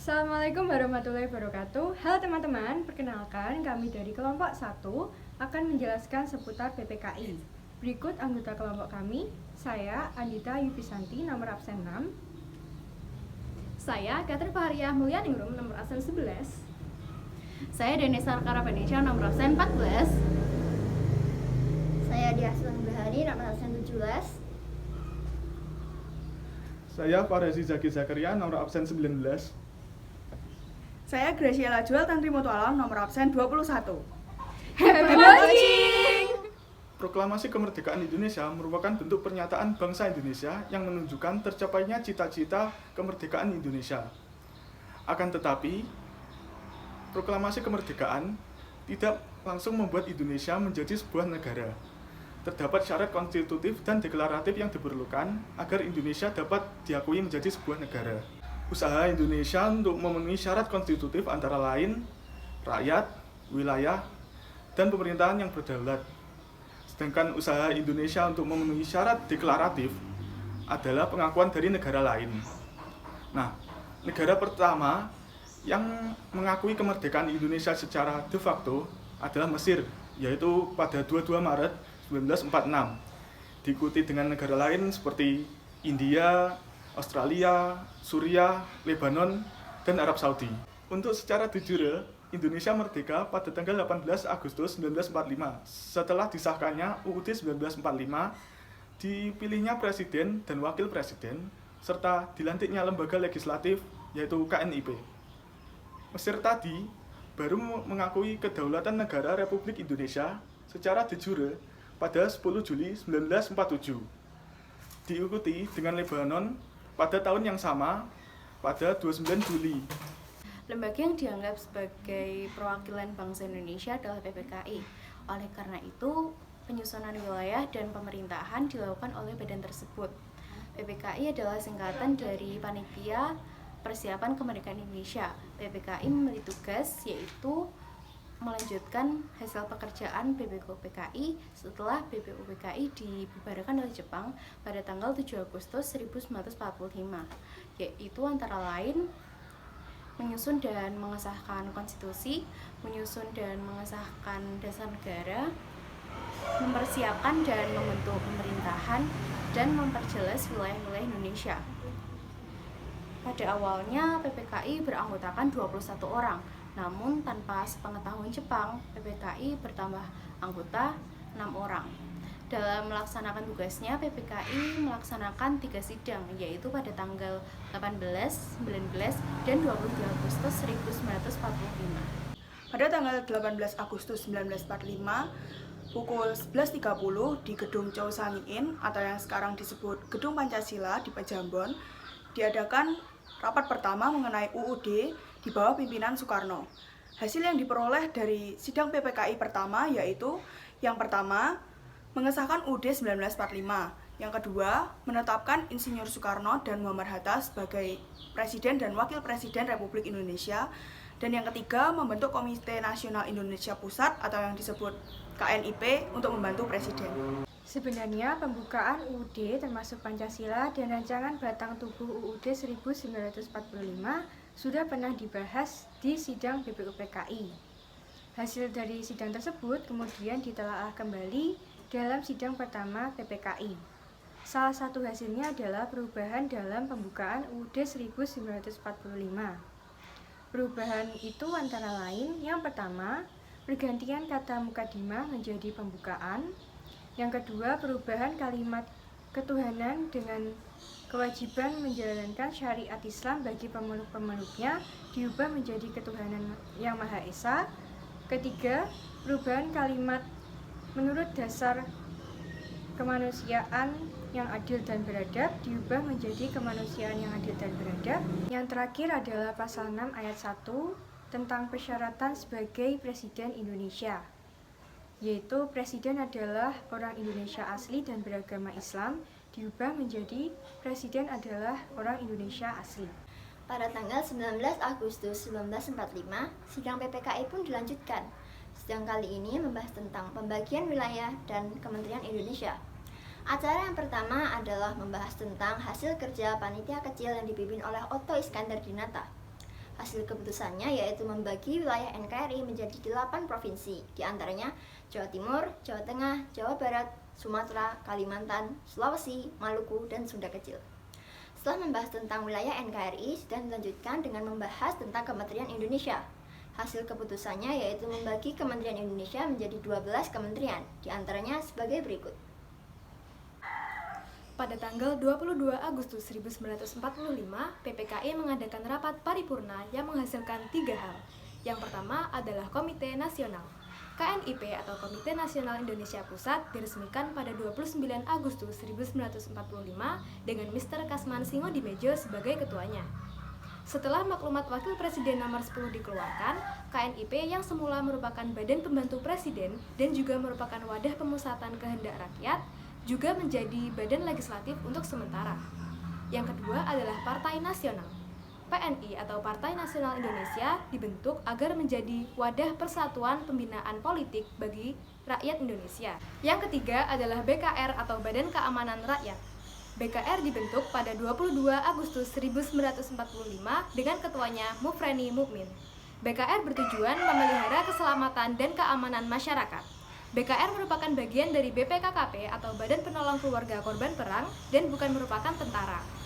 Assalamualaikum warahmatullahi wabarakatuh. Halo teman-teman, perkenalkan kami dari kelompok 1 akan menjelaskan seputar PPKI. Berikut anggota kelompok kami, saya Andita Yupisanti nomor absen 6. Saya Katri Faharia Mulyaningrum nomor absen 11. Saya Denisa Karapanisha nomor absen 14. Saya Diaslan Bahari nomor absen 17. Saya Farezi Zaki Zakaria nomor absen 19. Saya Graciela Jual Tantri Mutualam nomor absen 21. Happy watching! Proklamasi Kemerdekaan Indonesia merupakan bentuk pernyataan bangsa Indonesia yang menunjukkan tercapainya cita-cita kemerdekaan Indonesia. Akan tetapi, proklamasi kemerdekaan tidak langsung membuat Indonesia menjadi sebuah negara. Terdapat syarat konstitutif dan deklaratif yang diperlukan agar Indonesia dapat diakui menjadi sebuah negara. Usaha Indonesia untuk memenuhi syarat konstitutif antara lain rakyat, wilayah, dan pemerintahan yang berdaulat. Sedangkan usaha Indonesia untuk memenuhi syarat deklaratif adalah pengakuan dari negara lain. Nah, negara pertama yang mengakui kemerdekaan Indonesia secara de facto adalah Mesir, yaitu pada 22 Maret 1946. Diikuti dengan negara lain seperti India, Australia, Suriah, Lebanon, dan Arab Saudi. Untuk secara de jure, Indonesia merdeka pada tanggal 18 Agustus 1945. Setelah disahkannya UUD 1945, dipilihnya presiden dan wakil presiden, serta dilantiknya lembaga legislatif, yaitu KNIP. Mesir tadi baru mengakui kedaulatan negara Republik Indonesia secara de jure pada 10 Juli 1947. Diikuti dengan Lebanon pada tahun yang sama, pada 29 Juli. Lembaga yang dianggap sebagai perwakilan bangsa Indonesia adalah PPKI. Oleh karena itu, penyusunan wilayah dan pemerintahan dilakukan oleh badan tersebut. PPKI adalah singkatan dari Panitia Persiapan Kemerdekaan Indonesia. PPKI memiliki tugas yaitu melanjutkan hasil pekerjaan BPUPKI setelah BPUPKI dibubarkan oleh Jepang pada tanggal 7 Agustus 1945, yaitu antara lain menyusun dan mengesahkan konstitusi, menyusun dan mengesahkan dasar negara, mempersiapkan dan membentuk pemerintahan, dan memperjelas wilayah-wilayah Indonesia. Pada awalnya PPKI beranggotakan 21 orang, namun tanpa sepengetahuan Jepang, PPKI bertambah anggota 6 orang. Dalam melaksanakan tugasnya, PPKI melaksanakan 3 sidang, yaitu pada tanggal 18, 19, dan 22 Agustus 1945. Pada tanggal 18 Agustus 1945, pukul 11.30 di Gedung Chow Sang In atau yang sekarang disebut Gedung Pancasila di Pejambon, diadakan rapat pertama mengenai UUD di bawah pimpinan Soekarno. Hasil yang diperoleh dari sidang PPKI pertama yaitu yang pertama, mengesahkan UUD 1945. Yang kedua, menetapkan Insinyur Soekarno dan Muhammad Hatta sebagai Presiden dan Wakil Presiden Republik Indonesia. Dan yang ketiga, membentuk Komite Nasional Indonesia Pusat atau yang disebut KNIP untuk membantu Presiden. Sebenarnya pembukaan UUD termasuk Pancasila dan rancangan batang tubuh UUD 1945 sudah pernah dibahas di sidang BPUPKI. Hasil dari sidang tersebut kemudian ditelaah kembali dalam sidang pertama PPKI. Salah satu hasilnya adalah perubahan dalam pembukaan UUD 1945. Perubahan itu antara lain, yang pertama, pergantian kata mukadimah menjadi pembukaan. Yang kedua, perubahan kalimat ketuhanan dengan kewajiban menjalankan syariat Islam bagi pemeluk-pemeluknya diubah menjadi ketuhanan yang Maha Esa. Ketiga, perubahan kalimat menurut dasar kemanusiaan yang adil dan beradab diubah menjadi kemanusiaan yang adil dan beradab. Yang terakhir adalah pasal 6 ayat 1 tentang persyaratan sebagai Presiden Indonesia, yaitu Presiden adalah orang Indonesia asli dan beragama Islam, diubah menjadi Presiden adalah orang Indonesia asli. Pada tanggal 19 Agustus 1945, sidang PPKI pun dilanjutkan. Sidang kali ini membahas tentang pembagian wilayah dan Kementerian Indonesia. Acara yang pertama adalah membahas tentang hasil kerja panitia kecil yang dipimpin oleh Otto Iskandar Dinata. Hasil keputusannya yaitu membagi wilayah NKRI menjadi 8 provinsi, di antaranya Jawa Timur, Jawa Tengah, Jawa Barat, Sumatera, Kalimantan, Sulawesi, Maluku, dan Sunda Kecil. Setelah membahas tentang wilayah NKRI, sudah dilanjutkan dengan membahas tentang Kementerian Indonesia. Hasil keputusannya yaitu membagi Kementerian Indonesia menjadi 12 kementerian, di antaranya sebagai berikut. Pada tanggal 22 Agustus 1945, PPKI mengadakan rapat paripurna yang menghasilkan 3 hal. Yang pertama adalah Komite Nasional. KNIP atau Komite Nasional Indonesia Pusat diresmikan pada 29 Agustus 1945 dengan Mr. Kasman Singodimedjo sebagai ketuanya. Setelah maklumat Wakil Presiden nomor 10 dikeluarkan, KNIP yang semula merupakan badan pembantu presiden dan juga merupakan wadah pemusatan kehendak rakyat, juga menjadi badan legislatif untuk sementara. Yang kedua adalah Partai Nasional. PNI atau Partai Nasional Indonesia dibentuk agar menjadi wadah persatuan pembinaan politik bagi rakyat Indonesia. Yang ketiga adalah BKR atau Badan Keamanan Rakyat. BKR dibentuk pada 22 Agustus 1945 dengan ketuanya Mufreni Mukmin. BKR bertujuan memelihara keselamatan dan keamanan masyarakat. BKR merupakan bagian dari BPKKP atau Badan Penolong Keluarga Korban Perang dan bukan merupakan tentara.